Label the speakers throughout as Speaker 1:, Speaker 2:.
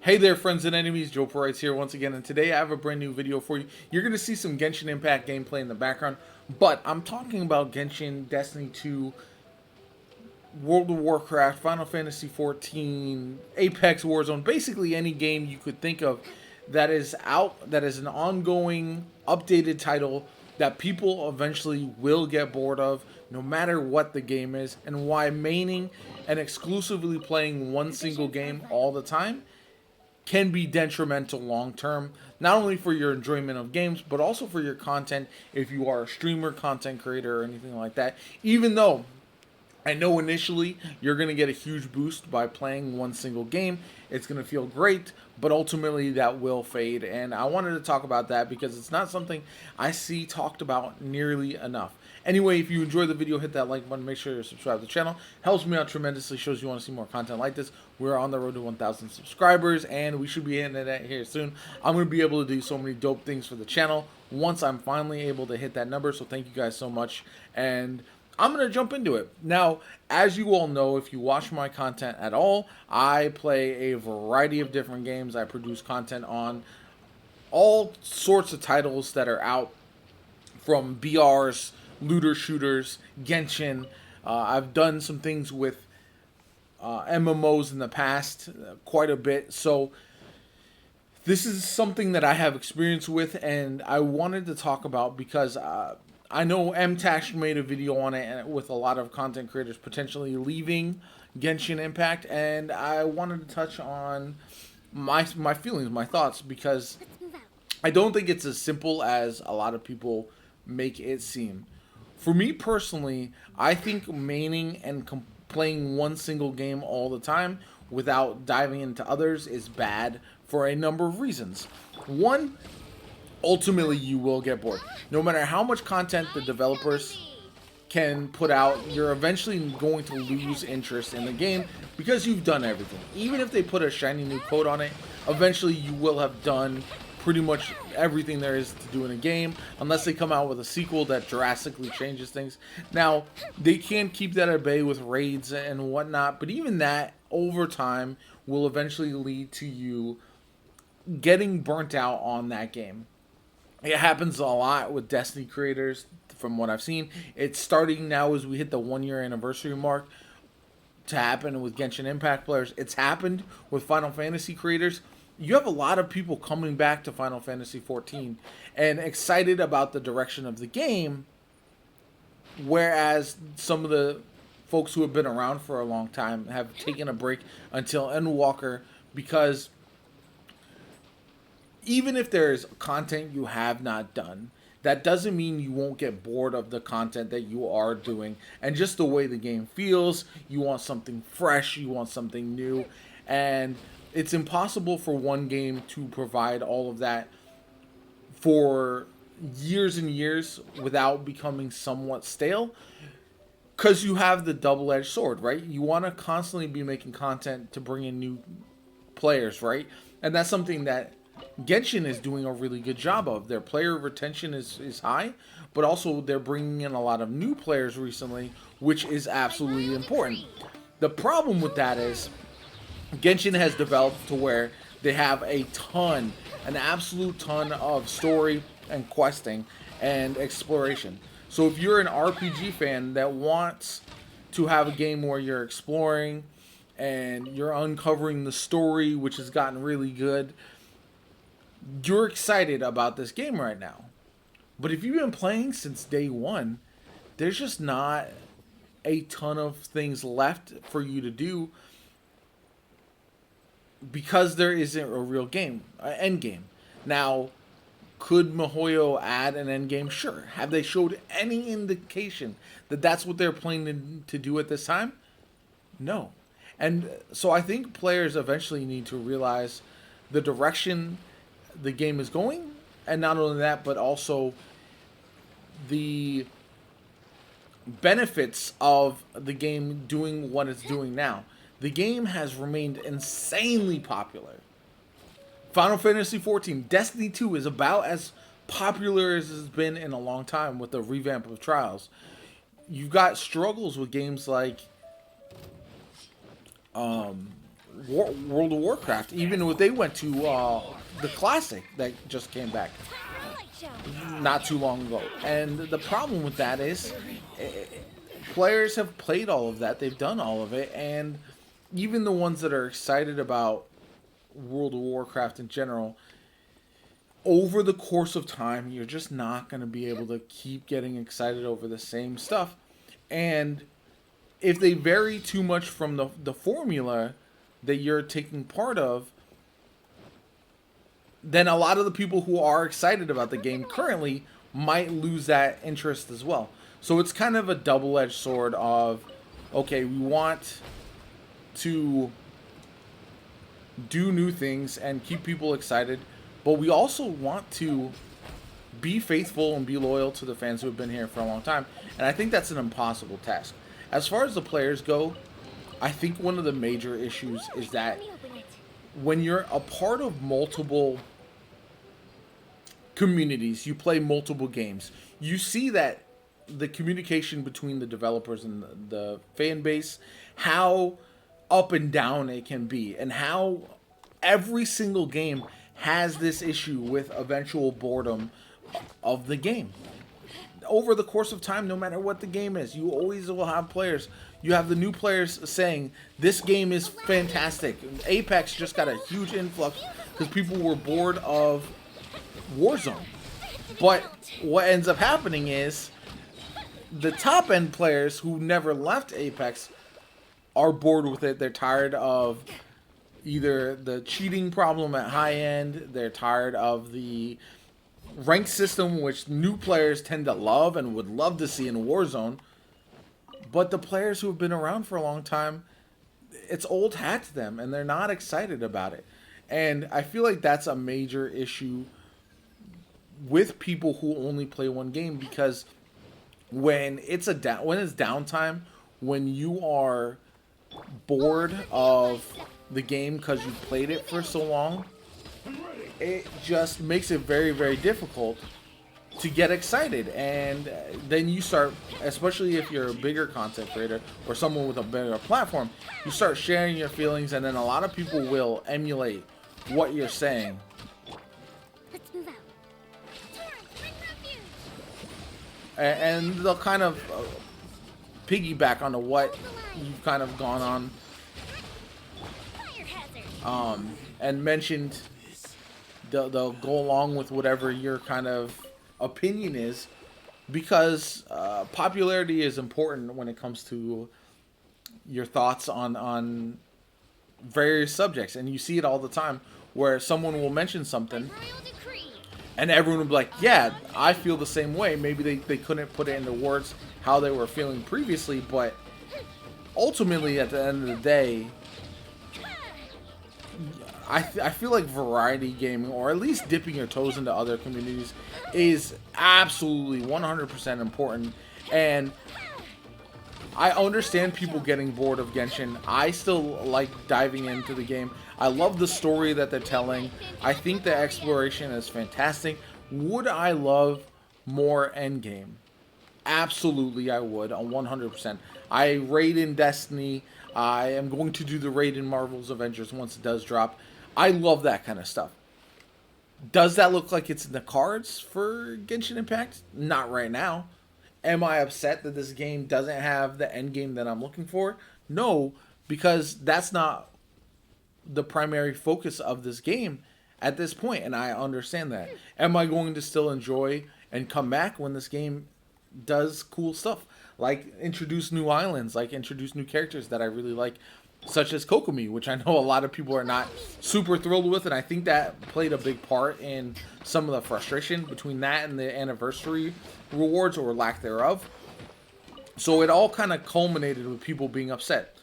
Speaker 1: Hey there, friends and enemies, JoPaWrites here once again, and today I have a brand new video for you. You're going to see some Genshin Impact gameplay in the background, but I'm talking about Genshin, Destiny 2, World of Warcraft, Final Fantasy 14, Apex Warzone, basically any game you could think of that is out, that is an ongoing, updated title that people eventually will get bored of, no matter what the game is, and why maining and exclusively playing one single game all the time can be detrimental long term, not only for your enjoyment of games, but also for your content if you are a streamer, content creator, or anything like that. Even though I know initially you're going to get a huge boost by playing one single game, it's going to feel great, but ultimately that will fade. And I wanted to talk about that because it's not something I see talked about nearly enough. Anyway, if you enjoyed the video, hit that like button. Make sure you subscribe to the channel. Helps me out tremendously. Shows you want to see more content like this. We're on the road to 1,000 subscribers, and we should be hitting it here soon. I'm going to be able to do so many dope things for the channel once I'm finally able to hit that number. So thank you guys so much. And I'm going to jump into it. Now, as you all know, if you watch my content at all, I play a variety of different games. I produce content on all sorts of titles that are out, from BRs, looter shooters, Genshin. I've done some things with MMOs in the past, quite a bit. So this is something that I have experience with, and I wanted to talk about because I know MTash made a video on it, and with a lot of content creators potentially leaving Genshin Impact, and I wanted to touch on my feelings, my thoughts, because I don't think it's as simple as a lot of people make it seem. For me personally, I think maining and playing one single game all the time without diving into others is bad for a number of reasons. One, ultimately you will get bored. No matter how much content the developers can put out, you're eventually going to lose interest in the game because you've done everything. Even if they put a shiny new coat on it, eventually you will have done pretty much everything there is to do in a game, unless they come out with a sequel that drastically changes things. Now, they can keep that at bay with raids and whatnot, but even that, over time, will eventually lead to you getting burnt out on that game. It happens a lot with Destiny creators, from what I've seen. It's starting now as we hit the 1-year anniversary mark to happen with Genshin Impact players. It's happened with Final Fantasy creators. You have a lot of people coming back to Final Fantasy 14 and excited about the direction of the game, whereas some of the folks who have been around for a long time have taken a break until Endwalker, because even if there's content you have not done, that doesn't mean you won't get bored of the content that you are doing and just the way the game feels. You want something fresh, you want something new, and it's impossible for one game to provide all of that for years and years without becoming somewhat stale, because you have the double-edged sword, right? You want to constantly be making content to bring in new players, right? And that's something that Genshin is doing a really good job of. Their player retention is high, but also they're bringing in a lot of new players recently, which is absolutely important. The problem with that is Genshin has developed to where they have a ton, an absolute ton of story and questing and exploration. So if you're an RPG fan that wants to have a game where you're exploring and you're uncovering the story, which has gotten really good, you're excited about this game right now. But if you've been playing since day one, there's just not a ton of things left for you to do, because there isn't a real game, end game. Now, could MiHoYo add an end game? Sure. Have they showed any indication that that's what they're planning to do at this time? No. And so I think players eventually need to realize the direction the game is going, and not only that, but also the benefits of the game doing what it's doing now. The game has remained insanely popular. Final Fantasy 14, Destiny 2 is about as popular as it's been in a long time with the revamp of Trials. You've got struggles with games like World of Warcraft. Even when they went to the Classic that just came back not too long ago. And the problem with that is players have played all of that. They've done all of it. And even the ones that are excited about World of Warcraft in general, over the course of time, you're just not going to be able to keep getting excited over the same stuff. And if they vary too much from the formula that you're taking part of, then a lot of the people who are excited about the game currently might lose that interest as well. So it's kind of a double-edged sword of, okay, we want to do new things and keep people excited, but we also want to be faithful and be loyal to the fans who have been here for a long time. And I think that's an impossible task. As far as the players go, I think one of the major issues is that when you're a part of multiple communities, you play multiple games, you see that the communication between the developers and the fan base, how up and down it can be, and how every single game has this issue with eventual boredom of the game. Over the course of time, no matter what the game is, you always will have players. You have the new players saying, this game is fantastic. Apex just got a huge influx because people were bored of Warzone. But what ends up happening is the top end players who never left Apex are bored with it. They're tired of either the cheating problem at high end, they're tired of the rank system, which new players tend to love and would love to see in Warzone. But the players who have been around for a long time, it's old hat to them, and they're not excited about it. And I feel like that's a major issue with people who only play one game, because when it's downtime, when you are bored of the game because you played it for so long, it just makes it very, very difficult to get excited. And then you start, especially if you're a bigger content creator or someone with a bigger platform, you start sharing your feelings, and then a lot of people will emulate what you're saying.
Speaker 2: Let's move out.
Speaker 1: And they'll kind of piggyback onto what you've kind of gone on and mentioned. They'll go along with whatever your kind of opinion is, because popularity is important when it comes to your thoughts on various subjects. And you see it all the time where someone will mention something and everyone will be like, yeah, I feel the same way. Maybe they couldn't put it into words how they were feeling previously, but ultimately at the end of the day, I feel like variety gaming, or at least dipping your toes into other communities, is absolutely 100% important. And I understand people getting bored of Genshin. I still like diving into the game. I love the story that they're telling. I think the exploration is fantastic. Would I love more endgame? Absolutely, I would, 100%. I raid in Destiny. I am going to do the raid in Marvel's Avengers once it does drop. I love that kind of stuff. Does that look like it's in the cards for Genshin Impact? Not right now. Am I upset that this game doesn't have the end game that I'm looking for? No, because that's not the primary focus of this game at this point, and I understand that. Am I going to still enjoy and come back when this game does cool stuff, like introduce new islands, like introduce new characters that I really like, such as Kokomi, which I know a lot of people are not super thrilled with, and I think that played a big part in some of the frustration between that and the anniversary rewards, or lack thereof. So it all kind of culminated with people being upset.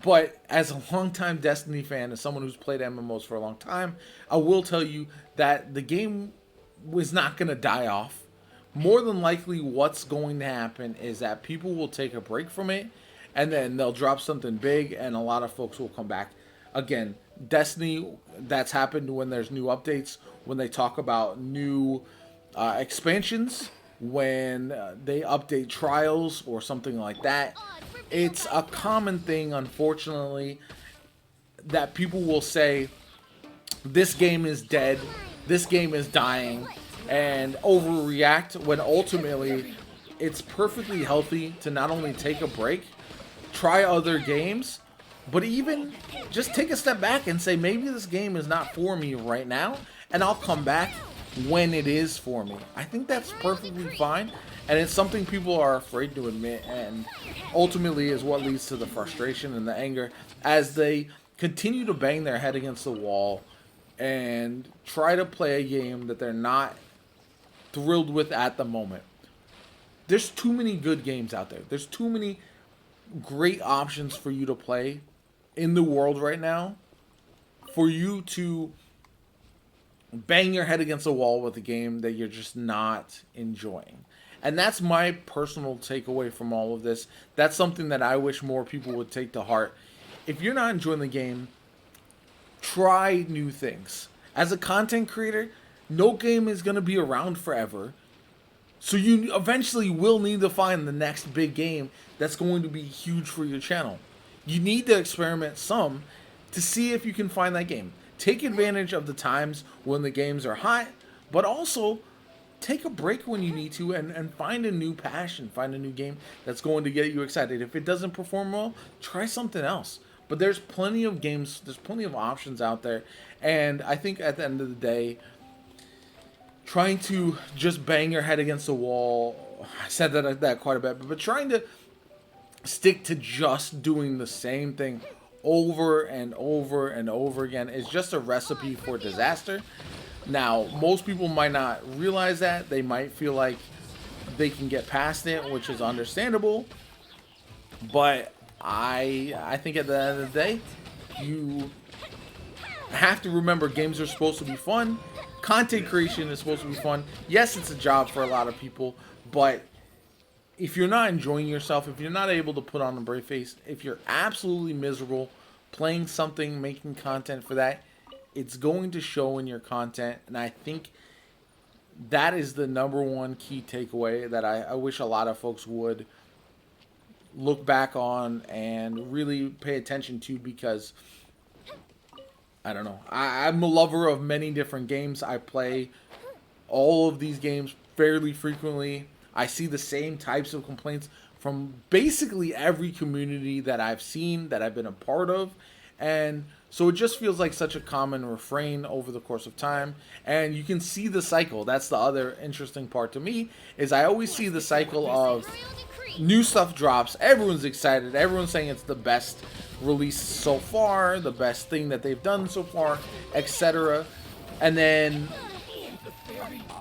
Speaker 1: But as a longtime Destiny fan, as someone who's played MMOs for a long time, I will tell you that the game was not going to die off. More than likely, what's going to happen is that people will take a break from it, and then they'll drop something big, and a lot of folks will come back. Again, Destiny, that's happened when there's new updates, when they talk about new expansions, when they update trials or something like that. It's a common thing, unfortunately. that people will say this game is dead, this game is dying, and overreact, when ultimately it's perfectly healthy to not only take a break, try other games, but even just take a step back and say, maybe this game is not for me right now, and I'll come back when it is for me. I think that's perfectly fine, and it's something people are afraid to admit, and ultimately is what leads to the frustration and the anger as they continue to bang their head against the wall and try to play a game that they're not thrilled with at the moment. There's too many good games out there. There's too many great options for you to play in the world right now for you to bang your head against the wall with a game that you're just not enjoying. And that's my personal takeaway from all of this. That's something that I wish more people would take to heart. If you're not enjoying the game, try new things. As a content creator, no game is going to be around forever. So you eventually will need to find the next big game that's going to be huge for your channel. You need to experiment some to see if you can find that game. Take advantage of the times when the games are hot, but also take a break when you need to and find a new passion, find a new game that's going to get you excited. If it doesn't perform well, try something else. But there's plenty of games, there's plenty of options out there, and I think at the end of the day, trying to just bang your head against the wall, I said that quite a bit, but trying to stick to just doing the same thing over and over and over again is just a recipe for disaster. Now, most people might not realize that. They might feel like they can get past it, which is understandable. But I think at the end of the day, you have to remember games are supposed to be fun. Content creation is supposed to be fun. Yes, it's a job for a lot of people, but if you're not enjoying yourself, if you're not able to put on a brave face, if you're absolutely miserable playing something, making content for that, it's going to show in your content. And I think that is the number one key takeaway that I wish a lot of folks would look back on and really pay attention to, because I don't know. I'm a lover of many different games. I play all of these games fairly frequently. I see the same types of complaints from basically every community that I've seen, that I've been a part of. And so it just feels like such a common refrain over the course of time. And you can see the cycle. That's the other interesting part to me, is I always see the cycle of new stuff drops. Everyone's excited. Everyone's saying it's the best release so far, the best thing that they've done so far, etc. And then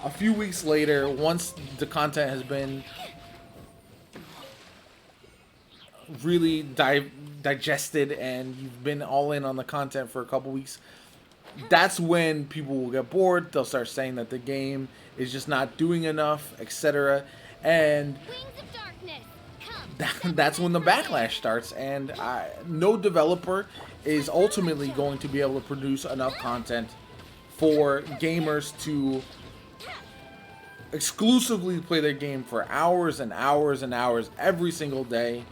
Speaker 1: a few weeks later, once the content has been really digested and you've been all in on the content for a couple weeks, that's when people will get bored. They'll start saying that the game is just not doing enough, etc. And that's when the backlash starts, and no developer is ultimately going to be able to produce enough content for gamers to exclusively play their game for hours and hours and hours every single day,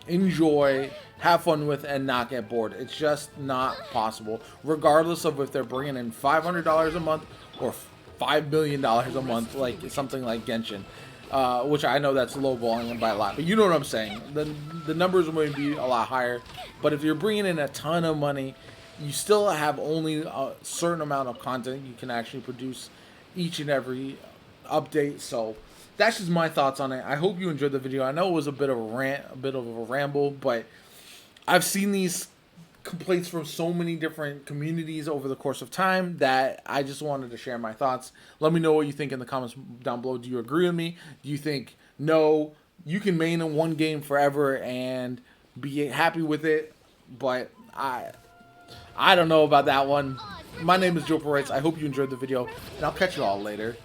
Speaker 1: enjoy, have fun with, and not get bored. It's just not possible, regardless of if they're bringing in $500 a month or $5 million a month, like something like Genshin. Which I know that's lowballing them by a lot, but you know what I'm saying. The numbers may be a lot higher, but if you're bringing in a ton of money, you still have only a certain amount of content you can actually produce each and every update. So that's just my thoughts on it. I hope you enjoyed the video. I know it was a bit of a rant, a bit of a ramble, but I've seen these complaints from so many different communities over the course of time that I just wanted to share my thoughts. Let me know what you think in the comments down below. Do you agree with me? Do you think, no, you can main in one game forever and be happy with it? But I don't know about that one. My name is JoPaWrites. I hope you enjoyed the video, and I'll catch you all later.